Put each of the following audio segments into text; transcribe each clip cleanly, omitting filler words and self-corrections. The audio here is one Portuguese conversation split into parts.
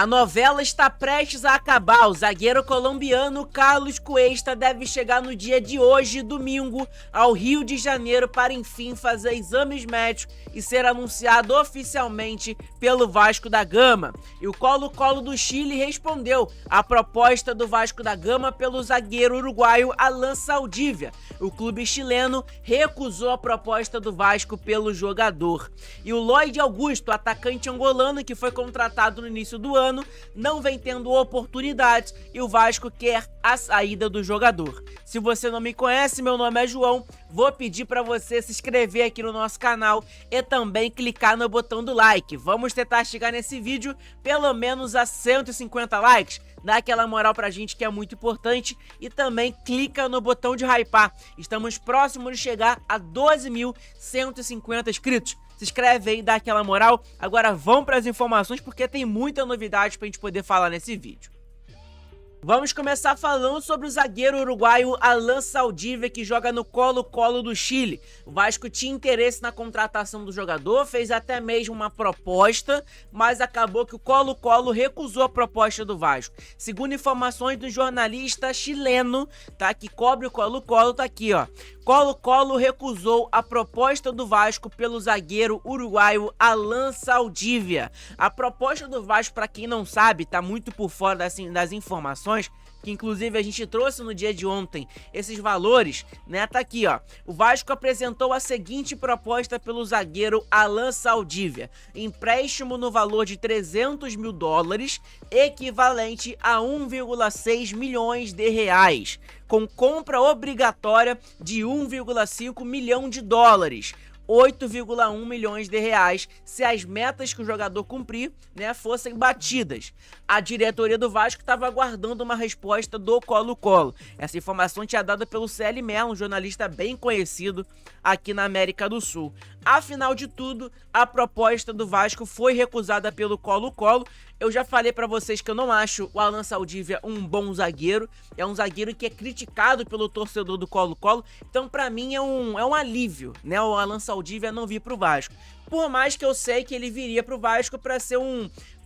A novela está prestes a acabar. O zagueiro colombiano Carlos Cuesta deve chegar no dia de hoje, domingo, ao Rio de Janeiro para enfim fazer exames médicos e ser anunciado oficialmente pelo Vasco da Gama. E o Colo-Colo do Chile respondeu à proposta do Vasco da Gama pelo zagueiro uruguaio Alan Saldívia. O clube chileno recusou a proposta do Vasco pelo jogador. E o Lloyd Augusto, atacante angolano que foi contratado no início do ano, não vem tendo oportunidades e o Vasco quer a saída do jogador. Se você não me conhece, meu nome é João, vou pedir para você se inscrever aqui no nosso canal e também clicar no botão do like. Vamos tentar chegar nesse vídeo pelo menos a 150 likes. Dá aquela moral pra gente que é muito importante e também clica no botão de hypar. Estamos próximos de chegar a 12.150 inscritos. Se inscreve aí, dá aquela moral. Agora vamos para as informações porque tem muita novidade pra gente poder falar nesse vídeo. Vamos começar falando sobre o zagueiro uruguaio Alan Saldívia, que joga no Colo-Colo do Chile. O Vasco tinha interesse na contratação do jogador, fez até mesmo uma proposta, mas acabou que o Colo-Colo recusou a proposta do Vasco. Segundo informações do jornalista chileno, tá, que cobre o Colo-Colo, tá aqui, ó. Colo-Colo recusou a proposta do Vasco pelo zagueiro uruguaio Alan Saldívia. A proposta do Vasco, para quem não sabe, tá muito por fora das informações, que inclusive a gente trouxe no dia de ontem esses valores, né? Tá aqui, ó. O Vasco apresentou a seguinte proposta pelo zagueiro Alan Saldívia: empréstimo no valor de $300 mil, equivalente a 1,6 milhões de reais, com compra obrigatória de 1,5 milhão de dólares. 8,1 milhões de reais se as metas que o jogador cumprir, né, fossem batidas. A diretoria do Vasco estava aguardando uma resposta do Colo-Colo. Essa informação tinha dada pelo CL Mello, um jornalista bem conhecido aqui na América do Sul. Afinal de tudo, a proposta do Vasco foi recusada pelo Colo-Colo. Eu já falei pra vocês que eu não acho o Alan Saldívia um bom zagueiro. É um zagueiro que é criticado pelo torcedor do Colo-Colo. Então, pra mim, é um alívio, né, o Alan Saldívia não vir pro Vasco. Por mais que eu sei que ele viria pro Vasco pra ser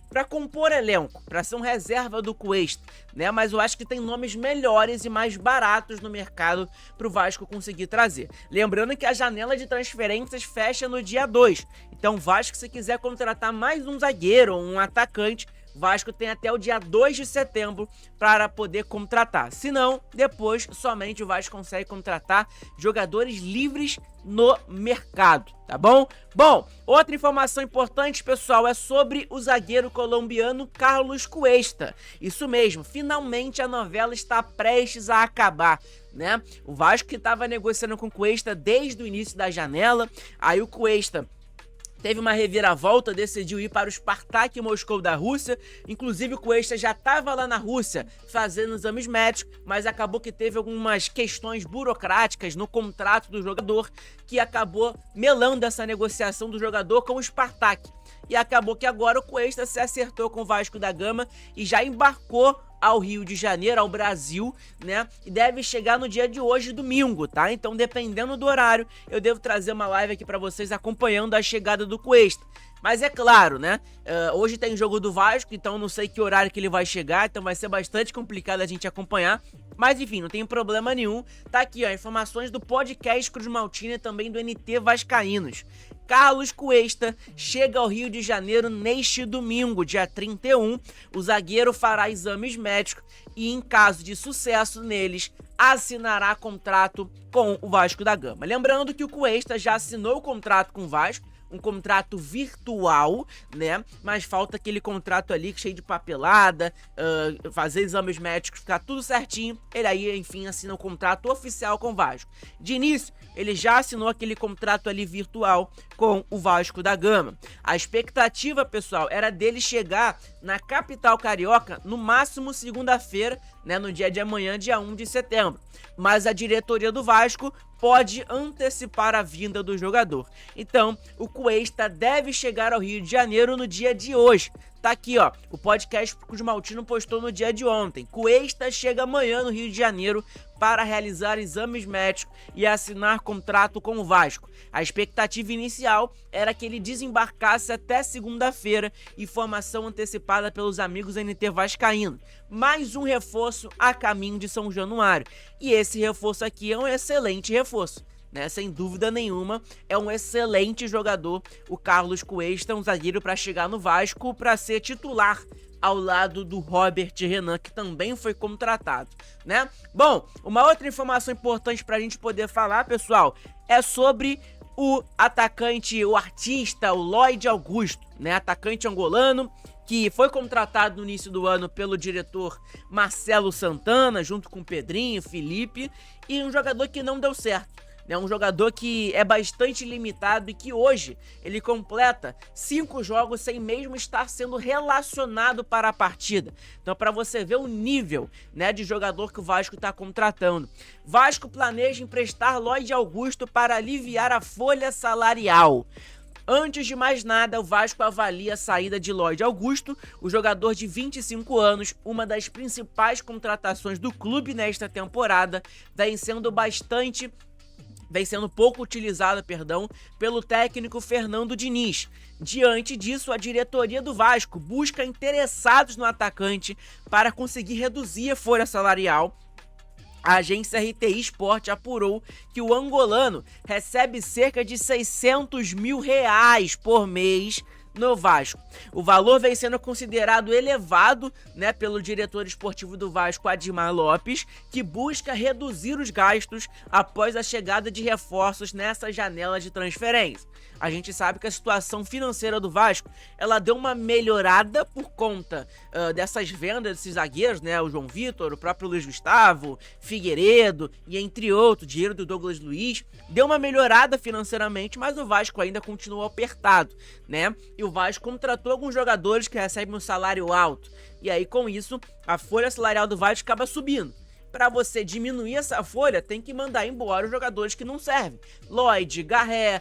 pra compor elenco, pra ser um reserva do Cuesta, né? Mas eu acho que tem nomes melhores e mais baratos no mercado pro Vasco conseguir trazer. Lembrando que a janela de transferências fecha no dia 2. Então, Vasco, se quiser contratar mais um zagueiro ou um atacante, Vasco tem até o dia 2 de setembro para poder contratar. Se não, depois somente o Vasco consegue contratar jogadores livres no mercado, tá bom? Bom, outra informação importante, pessoal, é sobre o zagueiro colombiano Carlos Cuesta. Isso mesmo, finalmente a novela está prestes a acabar, né? O Vasco que estava negociando com o Cuesta desde o início da janela, aí o Cuesta teve uma reviravolta, decidiu ir para o Spartak Moscou da Rússia. Inclusive o Cuesta já estava lá na Rússia fazendo exames médicos, mas acabou que teve algumas questões burocráticas no contrato do jogador que acabou melando essa negociação do jogador com o Spartak. E acabou que agora o Cuesta se acertou com o Vasco da Gama e já embarcou ao Rio de Janeiro, ao Brasil, né? E deve chegar no dia de hoje, domingo, tá? Então, dependendo do horário, eu devo trazer uma live aqui pra vocês acompanhando a chegada do Cuesta. Mas é claro, né? Hoje tem jogo do Vasco, então não sei que horário que ele vai chegar, então vai ser bastante complicado a gente acompanhar. Mas enfim, não tem problema nenhum. Tá aqui, ó, informações do podcast Cruz Maltina e também do NT Vascaínos. Carlos Cuesta chega ao Rio de Janeiro neste domingo, dia 31. O zagueiro fará exames médicos e, em caso de sucesso neles, assinará contrato com o Vasco da Gama. Lembrando que o Cuesta já assinou o contrato com o Vasco, um contrato virtual, né? Mas falta aquele contrato ali cheio de papelada, fazer exames médicos, ficar tudo certinho. Ele aí, enfim, assina o contrato oficial com o Vasco. De início, ele já assinou aquele contrato ali virtual com o Vasco da Gama. A expectativa, pessoal, era dele chegar na capital carioca no máximo segunda-feira, né? No dia de amanhã, dia 1 de setembro. Mas a diretoria do Vasco pode antecipar a vinda do jogador. Então, o Cuesta deve chegar ao Rio de Janeiro no dia de hoje, Tá aqui, ó, o podcast Cruz Maltino postou no dia de ontem. Cuesta chega amanhã no Rio de Janeiro para realizar exames médicos e assinar contrato com o Vasco. A expectativa inicial era que ele desembarcasse até segunda-feira, informação antecipada pelos amigos NT vascaíno. Mais um reforço a caminho de São Januário. E esse reforço aqui é um excelente reforço, né? Sem dúvida nenhuma, é um excelente jogador, o Carlos Cuesta, um zagueiro para chegar no Vasco para ser titular ao lado do Robert Renan, que também foi contratado, né? Bom, uma outra informação importante para a gente poder falar, pessoal, é sobre o atacante, o artista, o Lloyd Augusto, né? Atacante angolano, que foi contratado no início do ano pelo diretor Marcelo Santana, junto com Pedrinho, Felipe, e um jogador que não deu certo. É um jogador que é bastante limitado e que hoje ele completa 5 jogos sem mesmo estar sendo relacionado para a partida. Então, para você ver o nível, né, de jogador que o Vasco está contratando. Vasco planeja emprestar Lloyd Augusto para aliviar a folha salarial. Antes de mais nada, o Vasco avalia a saída de Lloyd Augusto, o jogador de 25 anos, uma das principais contratações do clube nesta temporada, vem sendo pouco utilizada, pelo técnico Fernando Diniz. Diante disso, a diretoria do Vasco busca interessados no atacante para conseguir reduzir a folha salarial. A agência RTI Sport apurou que o angolano recebe cerca de R$600 mil por mês no Vasco. O valor vem sendo considerado elevado, né, pelo diretor esportivo do Vasco, Admar Lopes, que busca reduzir os gastos após a chegada de reforços nessa janela de transferência. A gente sabe que a situação financeira do Vasco, ela deu uma melhorada por conta dessas vendas desses zagueiros, né, o João Vitor, o próprio Luiz Gustavo, Figueiredo e entre outros, dinheiro do Douglas Luiz, deu uma melhorada financeiramente, mas o Vasco ainda continua apertado, né, e o Vasco contratou alguns jogadores que recebem um salário alto, e aí com isso a folha salarial do Vasco acaba subindo. Para você diminuir essa folha, tem que mandar embora os jogadores que não servem. Lloyd, Garré,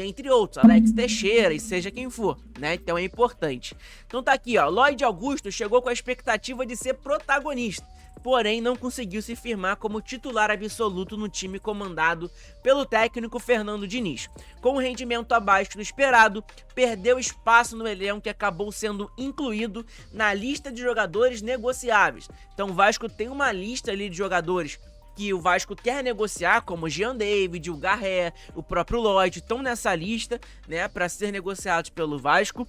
entre outros, Alex Teixeira e seja quem for, né? Então é importante. Então tá aqui, ó, Lloyd Augusto chegou com a expectativa de ser protagonista, porém não conseguiu se firmar como titular absoluto no time comandado pelo técnico Fernando Diniz. Com um rendimento abaixo do esperado, perdeu espaço no elenco e acabou sendo incluído na lista de jogadores negociáveis. Então o Vasco tem uma lista ali de jogadores que o Vasco quer negociar, como o Jean David, o Garré, o próprio Lloyd, estão nessa lista, né, para ser negociados pelo Vasco.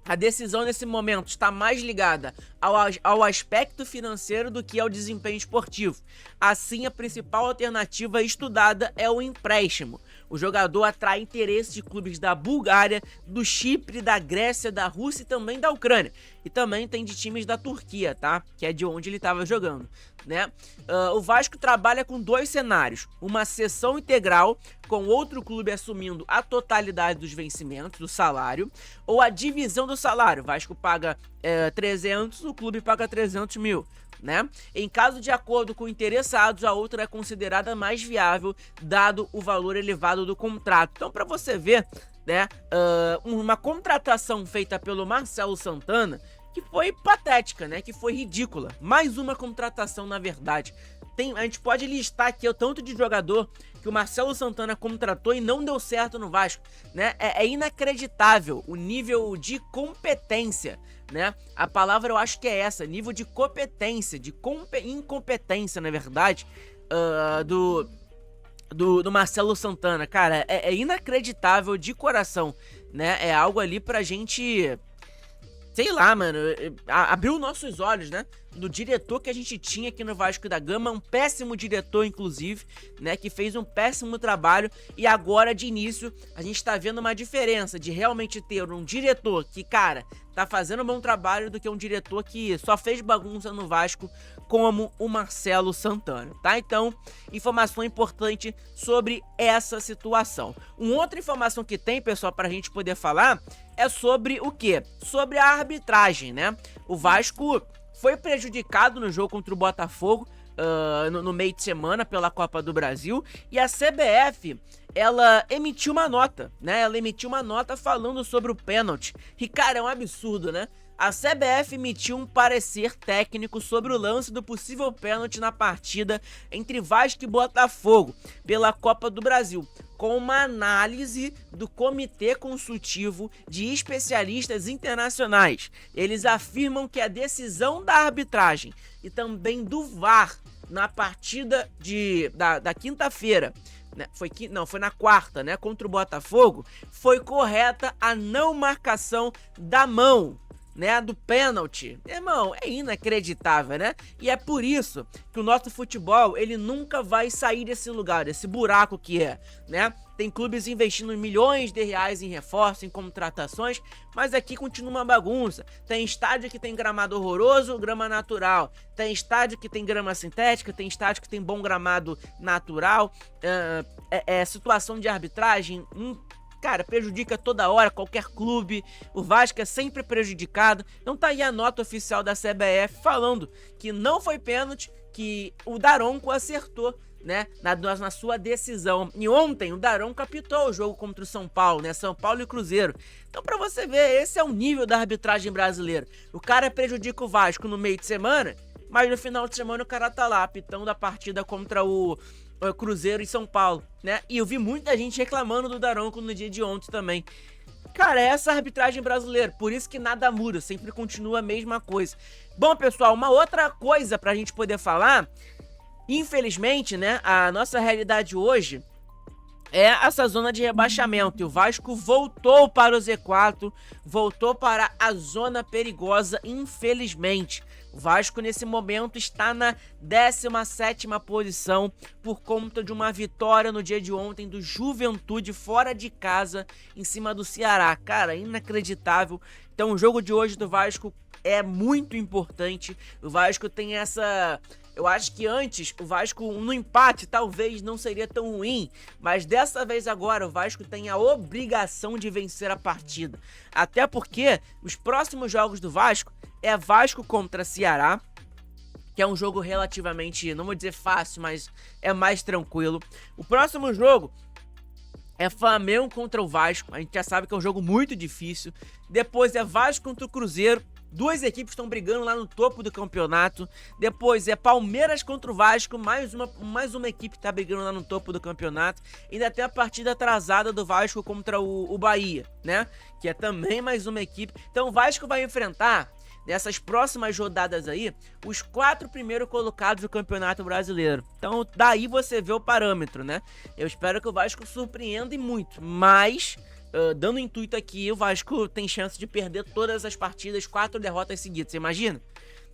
A decisão nesse momento está mais ligada ao aspecto financeiro do que ao desempenho esportivo. Assim, a principal alternativa estudada é o empréstimo. O jogador atrai interesse de clubes da Bulgária, do Chipre, da Grécia, da Rússia e também da Ucrânia. E também tem de times da Turquia, tá? Que é de onde ele estava jogando, né? O Vasco trabalha com 2 cenários. Uma cessão integral, com outro clube assumindo a totalidade dos vencimentos, do salário, ou a divisão do salário. O Vasco paga 300, o clube paga 300 mil. Né? Em caso de acordo com interessados, a outra é considerada mais viável, dado o valor elevado do contrato. Então, para você ver, né, uma contratação feita pelo Marcelo Santana, que foi patética, né, que foi ridícula. Mais uma contratação, na verdade. A gente pode listar aqui o tanto de jogador que o Marcelo Santana contratou e não deu certo no Vasco, né? É inacreditável o nível de competência, né? A palavra eu acho que é essa, nível de competência, de incompetência, na verdade, do Marcelo Santana. Cara, é inacreditável de coração, né? É algo ali pra gente, sei lá, mano, abriu nossos olhos, né? Do diretor que a gente tinha aqui no Vasco da Gama, um péssimo diretor, inclusive, né? Que fez um péssimo trabalho e agora, de início, a gente tá vendo uma diferença de realmente ter um diretor que, cara, tá fazendo um bom trabalho do que um diretor que só fez bagunça no Vasco, como o Marcelo Santana, tá? Então, informação importante sobre essa situação. Uma outra informação que tem, pessoal, pra gente poder falar é sobre o quê? Sobre a arbitragem, né? O Vasco foi prejudicado no jogo contra o Botafogo no meio de semana pela Copa do Brasil e a CBF, ela emitiu uma nota, né? Ela emitiu uma nota falando sobre o pênalti. E, cara, é um absurdo, né? A CBF emitiu um parecer técnico sobre o lance do possível pênalti na partida entre Vasco e Botafogo pela Copa do Brasil, com uma análise do Comitê Consultivo de Especialistas Internacionais. Eles afirmam que a decisão da arbitragem e também do VAR na partida da quinta-feira, né, foi na quarta, né, contra o Botafogo, foi correta a não marcação da mão, né, do pênalti. Irmão, é inacreditável, né? E é por isso que o nosso futebol, ele nunca vai sair desse lugar, desse buraco que é, né? Tem clubes investindo milhões de reais em reforço, em contratações, mas aqui continua uma bagunça. Tem estádio que tem gramado horroroso, grama natural. Tem estádio que tem grama sintética, tem estádio que tem bom gramado natural. Situação de arbitragem, cara, prejudica toda hora, qualquer clube. O Vasco é sempre prejudicado. Então tá aí a nota oficial da CBF falando que não foi pênalti, que o Daronco acertou, né, na sua decisão. E ontem o Daronco apitou o jogo contra o São Paulo, né, São Paulo e Cruzeiro. Então pra você ver, esse é o nível da arbitragem brasileira. O cara prejudica o Vasco no meio de semana, mas no final de semana o cara tá lá apitando a partida contra o Cruzeiro e São Paulo, né? E eu vi muita gente reclamando do Daronco no dia de ontem também. Cara, essa é a arbitragem brasileira, por isso que nada muda, sempre continua a mesma coisa. Bom, pessoal, uma outra coisa pra gente poder falar, infelizmente, né, a nossa realidade hoje é essa zona de rebaixamento. E o Vasco voltou para o Z4, voltou para a zona perigosa, infelizmente. O Vasco, nesse momento, está na 17ª posição por conta de uma vitória no dia de ontem do Juventude fora de casa em cima do Ceará. Cara, inacreditável. Então, o jogo de hoje do Vasco é muito importante. O Vasco tem essa... Eu acho que antes o Vasco no empate talvez não seria tão ruim, mas dessa vez agora o Vasco tem a obrigação de vencer a partida. Até porque os próximos jogos do Vasco é Vasco contra Ceará, que é um jogo relativamente, não vou dizer fácil, mas é mais tranquilo. O próximo jogo é Flamengo contra o Vasco, a gente já sabe que é um jogo muito difícil. Depois é Vasco contra o Cruzeiro. Duas equipes estão brigando lá no topo do campeonato. Depois é Palmeiras contra o Vasco, mais uma equipe que está brigando lá no topo do campeonato. E ainda tem a partida atrasada do Vasco contra o Bahia, né? Que é também mais uma equipe. Então o Vasco vai enfrentar, nessas próximas rodadas aí, os 4 primeiros colocados do Campeonato Brasileiro. Então daí você vê o parâmetro, né? Eu espero que o Vasco surpreenda e muito, mas... dando intuito aqui, o Vasco tem chance de perder todas as partidas, 4 derrotas seguidas, você imagina?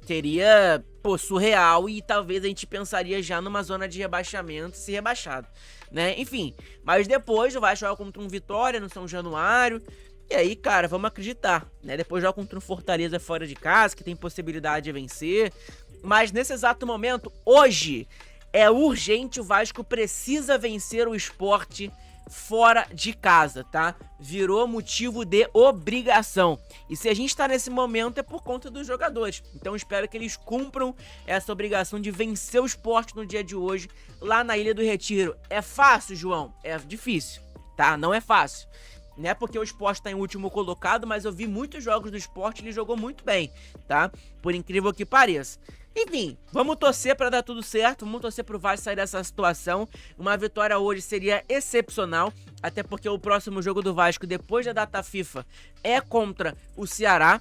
Seria, surreal e talvez a gente pensaria já numa zona de rebaixamento, se rebaixado, né? Enfim, mas depois o Vasco joga contra um Vitória no São Januário, e aí, cara, vamos acreditar, né? Depois joga contra um Fortaleza fora de casa, que tem possibilidade de vencer, mas nesse exato momento, hoje, é urgente, o Vasco precisa vencer o Sport fora de casa, tá? Virou motivo de obrigação. E se a gente tá nesse momento é por conta dos jogadores. Então espero que eles cumpram essa obrigação de vencer o Sport no dia de hoje, lá na Ilha do Retiro. É fácil, João? É difícil, tá? Não é fácil. Não é porque o Sport tá em último colocado, mas eu vi muitos jogos do Sport e ele jogou muito bem, tá? Por incrível que pareça. Enfim, vamos torcer para dar tudo certo, vamos torcer pro Vasco sair dessa situação. Uma vitória hoje seria excepcional, até porque o próximo jogo do Vasco, depois da data FIFA, é contra o Ceará,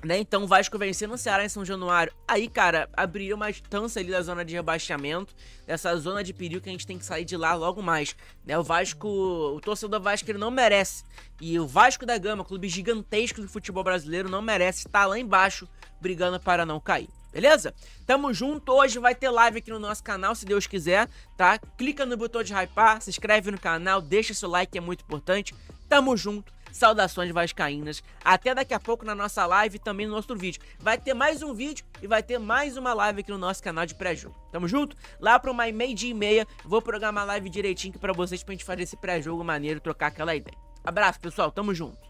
né? Então o Vasco vencendo o Ceará em São Januário, aí, cara, abriria uma distância ali da zona de rebaixamento, dessa zona de perigo que a gente tem que sair de lá logo mais, né? O Vasco, o torcedor Vasco, ele não merece, e o Vasco da Gama, clube gigantesco do futebol brasileiro, não merece estar lá embaixo brigando para não cair. Beleza? Tamo junto, hoje vai ter live aqui no nosso canal, se Deus quiser, tá? Clica no botão de hypar, se inscreve no canal, deixa seu like, que é muito importante. Tamo junto, saudações vascaínas. Até daqui a pouco na nossa live e também no nosso vídeo. Vai ter mais um vídeo e vai ter mais uma live aqui no nosso canal de pré-jogo. Tamo junto? Lá pro meio-dia e meia, vou programar a live direitinho aqui pra vocês, pra gente fazer esse pré-jogo maneiro, trocar aquela ideia. Abraço, pessoal, tamo junto.